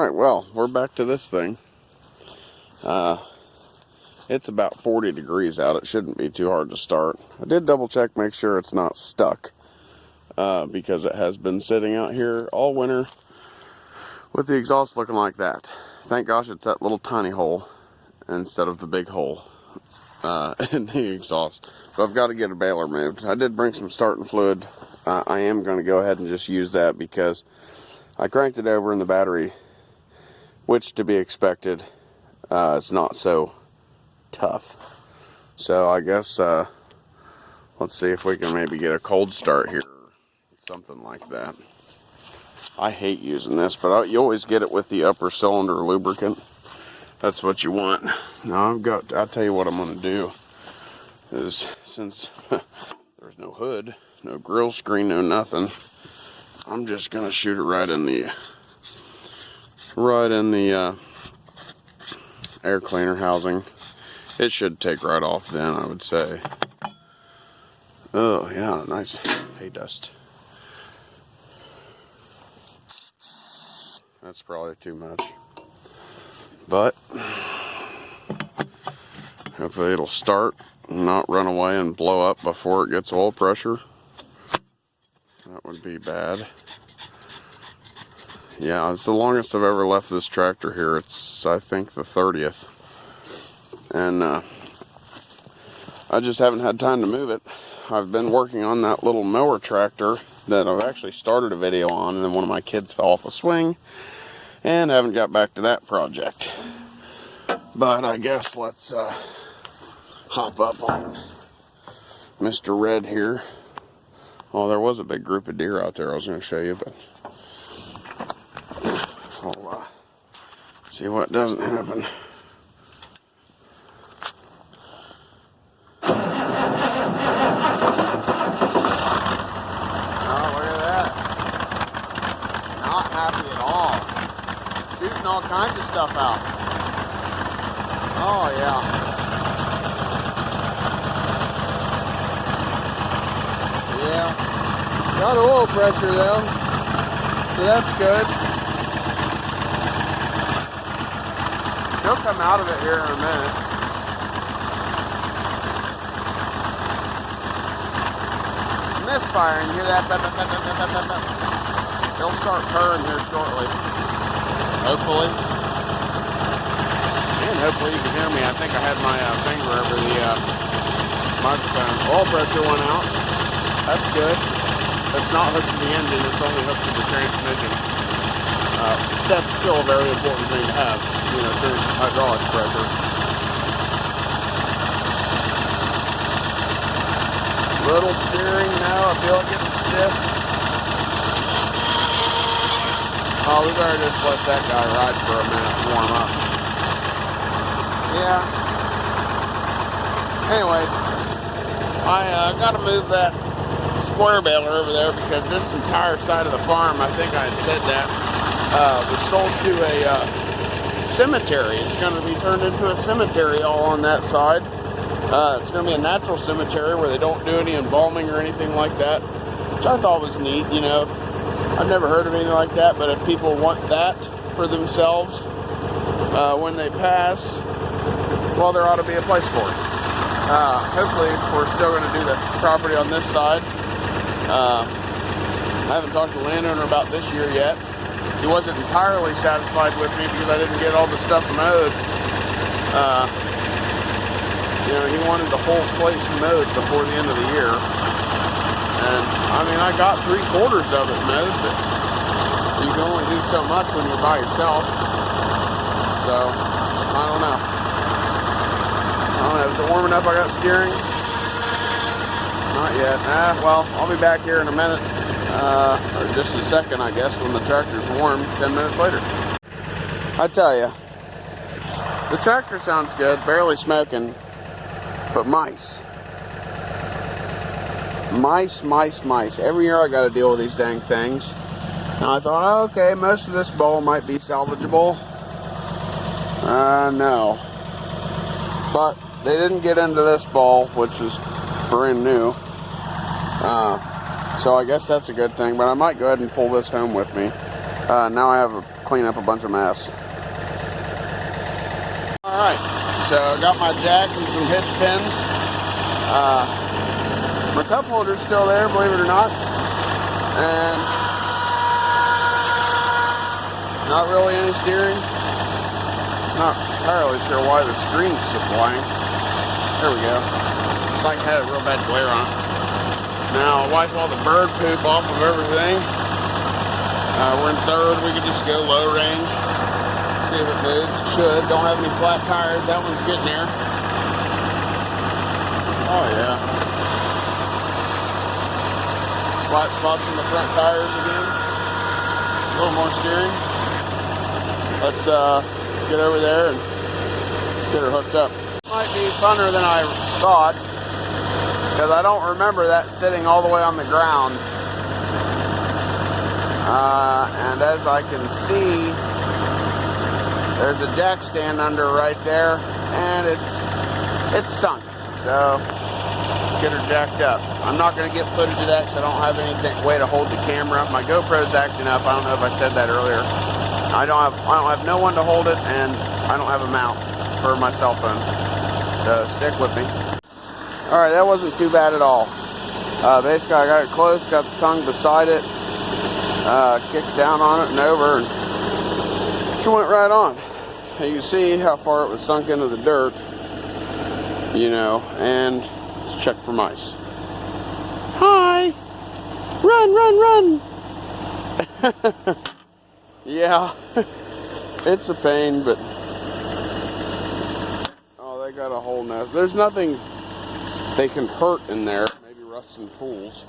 Alright, well, we're back to this thing. It's about 40 degrees out. It shouldn't be too hard to start. I did double check, make sure it's not stuck, because it has been sitting out here all winter with the exhaust looking like that. Thank gosh it's that little tiny hole instead of the big hole in the exhaust. So I've got to get a baler moved. I did bring some starting fluid. I am going to go ahead and just use that because I cranked it over in the battery, which to be expected. It's not so tough. So I guess let's see if we can maybe get a cold start here, something like that. I hate using this, but you always get it with the upper cylinder lubricant. That's what you want. Now I'll tell you what I'm going to do is, since there's no hood, no grill screen, no nothing, I'm just going to shoot it right in the air cleaner housing. It should take right off then, I would say. Oh yeah, nice hay dust. That's probably too much, but hopefully it'll start and not run away and blow up before it gets oil pressure. That would be bad. Yeah, it's the longest I've ever left this tractor here. It's, I think, the 30th. And I just haven't had time to move it. I've been working on that little mower tractor that I've actually started a video on, and then one of my kids fell off a swing, and I haven't got back to that project. But I guess let's hop up on Mr. Red here. Oh, there was a big group of deer out there I was going to show you, but I'll see what doesn't happen. All kinds of stuff out. Oh yeah. Yeah. Got oil pressure though, so that's good. She'll come out of it here in a minute. Misfiring, hear that? They'll start purring here shortly. Hopefully. And hopefully you can hear me. I think I had my finger over the microphone. Oil pressure went out. That's good. It's not hooked to the engine. It's only hooked to the transmission. That's still a very important thing to have. You know, during hydraulic pressure. Little steering now. I feel it getting stiff. Oh, we better just let that guy ride for a minute to warm up. Yeah. Anyway, I got to move that square baler over there because this entire side of the farm, I think I had said that, was sold to a cemetery. It's going to be turned into a cemetery all on that side. It's going to be a natural cemetery where they don't do any embalming or anything like that, which I thought was neat, you know. I've never heard of anything like that, but if people want that for themselves when they pass, well, there ought to be a place for it. Hopefully, we're still going to do the property on this side. I haven't talked to the landowner about this year yet. He wasn't entirely satisfied with me because I didn't get all the stuff mowed. You know, he wanted the whole place mowed before the end of the year. And, I mean, I got 3/4 of it mowed, but you can only do so much when you're by yourself. So, I don't know. Is it warm enough I got steering? Not yet. Well, I'll be back here in a minute. Or just a second, I guess, when the tractor's warm, 10 minutes later. I tell you, the tractor sounds good, barely smoking, but mice. Mice. Every year I got to deal with these dang things. And I thought, oh, okay, most of this bowl might be salvageable. No. But they didn't get into this bowl, which is brand new. So I guess that's a good thing. But I might go ahead and pull this home with me. Now I have to clean up a bunch of mess. Alright, so I got my jack and some hitch pins. My cup holder's still there, believe it or not. And not really any steering. Not entirely sure why the screen's so blank. There we go. It's like it had a real bad glare on it. Now I'll wipe all the bird poop off of everything. We're in third, we could just go low range. See if it moves. It should. Don't have any flat tires. That one's getting there. Oh yeah. Flat spots in the front tires again. A little more steering. Let's get over there and get her hooked up. Might be funner than I thought, because I don't remember that sitting all the way on the ground. And as I can see, there's a jack stand under right there, and it's sunk. So get her jacked up. I'm not going to get footage of that because I don't have any way to hold the camera. My GoPro's acting up. I don't know if I said that earlier. I don't have no one to hold it, and I don't have a mount for my cell phone. So stick with me. All right, that wasn't too bad at all. Basically, I got it close, got the tongue beside it, kicked down on it and over, and she went right on. And you can see how far it was sunk into the dirt, you know, and let's check for mice. Hi! Run, run, run! Yeah, it's a pain, but oh, they got a whole nest. There's nothing they can hurt in there. Maybe rusting tools.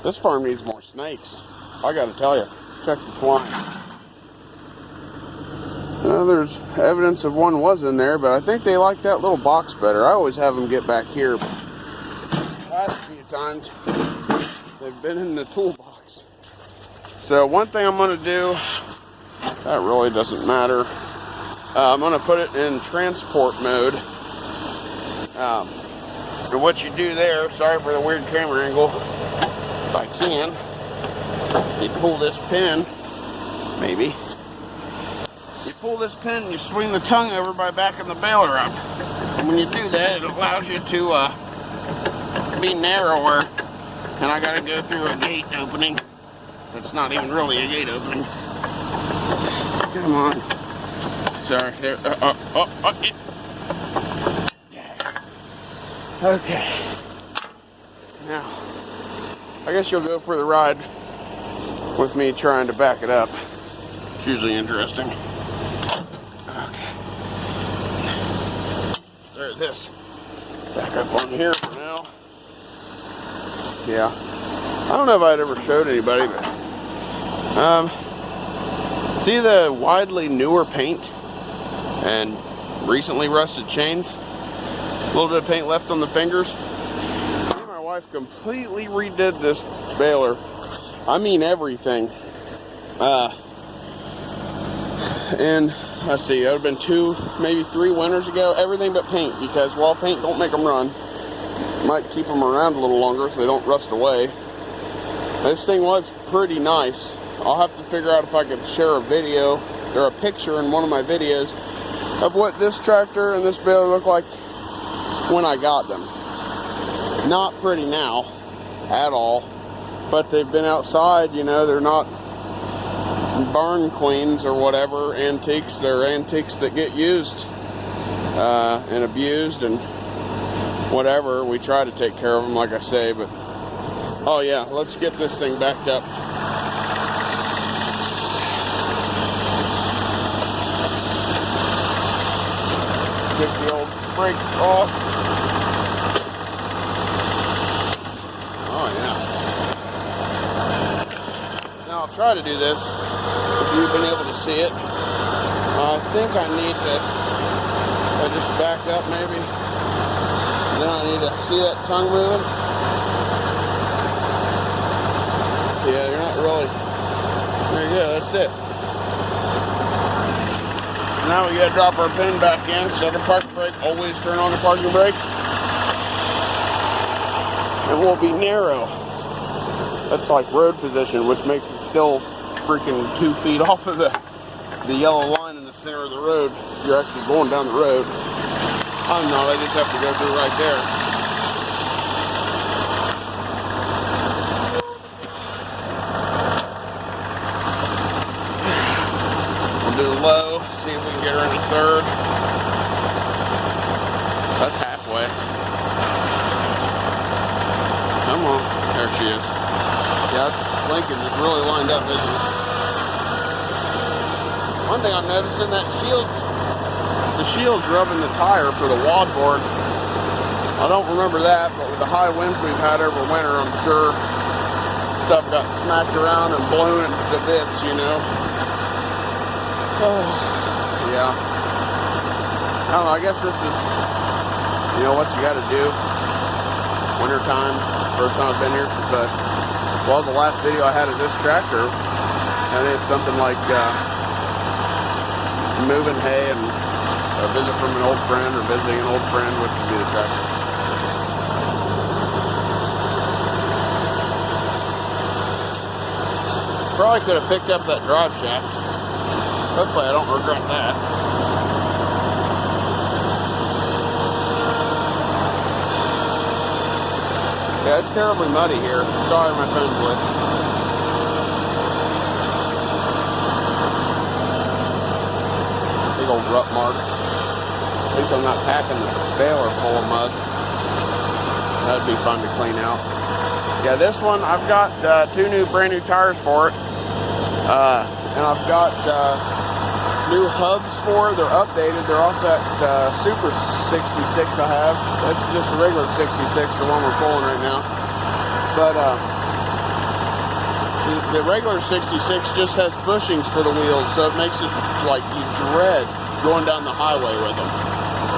This farm needs more snakes. I gotta tell you, check the twine. There's evidence of one was in there, but I think they like that little box better. I always have them get back here. Last few times, they've been in the toolbox. So one thing I'm going to do, that really doesn't matter, I'm going to put it in transport mode. And what you do there, sorry for the weird camera angle, if I can, you pull this pin, maybe, you pull this pin and you swing the tongue over by backing the baler up. And when you do that, it allows you to be narrower. And I got to go through a gate opening. It's not even really a gate opening. Come on. Sorry. There. Okay. Now, I guess you'll go for the ride with me trying to back it up. It's usually interesting. Okay. There's this. Back up on here for now. Yeah. I don't know if I'd ever showed anybody, but see the widely newer paint and recently rusted chains? A little bit of paint left on the fingers. Me and my wife completely redid this baler. I mean everything. And let's see, it would have been 2, maybe 3 winters ago. Everything but paint, because wall paint don't make them run. Might keep them around a little longer so they don't rust away. This thing was pretty nice. I'll have to figure out if I could share a video or a picture in one of my videos of what this tractor and this baler look like when I got them. Not pretty now at all, but they've been outside, you know, they're not barn queens or whatever, antiques. They're antiques that get used and abused and whatever. We try to take care of them, like I say, but oh yeah, let's get this thing backed up. Take the old brake off. Oh yeah. Now I'll try to do this if you've been able to see it. I think I need to just back up maybe. Then I need to see that tongue moving. Yeah, you're not really. There you go, that's it. Now we gotta drop our pin back in, set the parking brake, always turn on the parking brake. And we'll be narrow. That's like road position, which makes it still freaking 2 feet off of the yellow line in the center of the road. You're actually going down the road. I'm not, I just have to go through right there. We'll do low, see if we can get her into third. That's halfway. Come on, there she is. Yeah, Lincoln is really lined up, isn't it? One thing I'm noticing, that the shield's rubbing the tire for the wad board. I don't remember that, but with the high winds we've had over winter, I'm sure stuff got smacked around and blown to bits, you know. Oh, yeah. I don't know, I guess this is, you know, what you gotta do. Winter time, first time I've been here since well, the last video I had of this tractor, I think it's something like moving hay and a visit from an old friend or visiting an old friend, which would be the tractor. Probably could have picked up that drive shaft. Hopefully I don't regret that. Yeah, it's terribly muddy here. Sorry, my phone's lit. Big old rut mark. At least I'm not packing the baler full of mud. That'd be fun to clean out. Yeah, this one, I've got 2 brand new tires for it. And I've got new hubs for it. They're updated. They're off that Super 66 I have. That's just a regular 66, the one we're pulling right now. But the regular 66 just has bushings for the wheels, so it makes it like you dread going down the highway with them.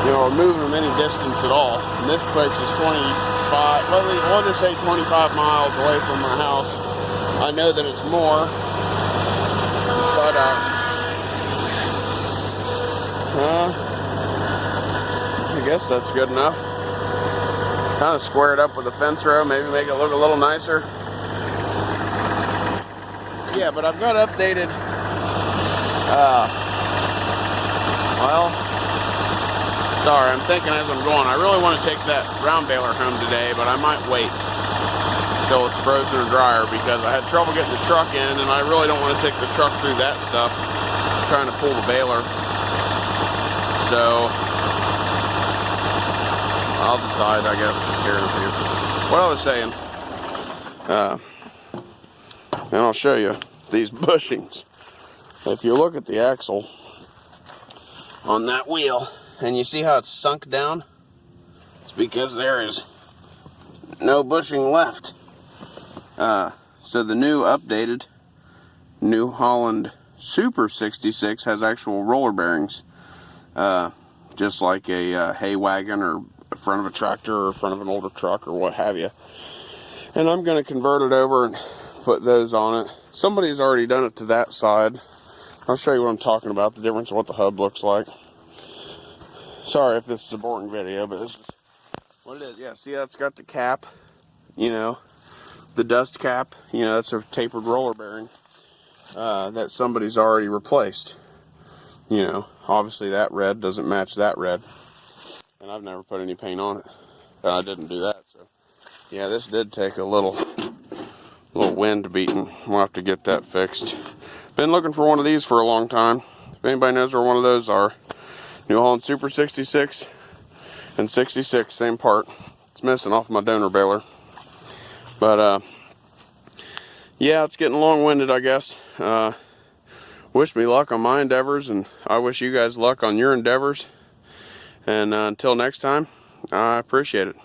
You know, or moving them any distance at all. And this place is 25, well, we'll just say 25 miles away from my house. I know that it's more, but I guess that's good enough. Kind of square it up with a fence row, maybe make it look a little nicer. Yeah, but I've got updated, well, sorry, I'm thinking as I'm going, I really want to take that round baler home today, but I might wait until it's frozen or drier because I had trouble getting the truck in, and I really don't want to take the truck through that stuff, trying to pull the baler. So I'll decide, I guess, here in a few. What I was saying, and I'll show you these bushings. If you look at the axle on that wheel, and you see how it's sunk down, it's because there is no bushing left. So the new updated New Holland Super 66 has actual roller bearings, just like a hay wagon or front of a tractor or front of an older truck or what have you. And I'm going to convert it over and put those on it. Somebody's already done it to that side. I'll show you what I'm talking about, the difference of what the hub looks like. Sorry if this is a boring video, but this is what it is. Yeah, see how it's got the cap, you know, the dust cap, you know, that's a tapered roller bearing that somebody's already replaced. You know, obviously that red doesn't match that red. And I've never put any paint on it. And I didn't do that, so. Yeah, this did take a little wind beating. We'll have to get that fixed. Been looking for one of these for a long time. If anybody knows where one of those are. New Holland Super 66 and 66, same part. It's missing off my donor baler. But, yeah, it's getting long-winded, I guess. Wish me luck on my endeavors, and I wish you guys luck on your endeavors. And until next time, I appreciate it.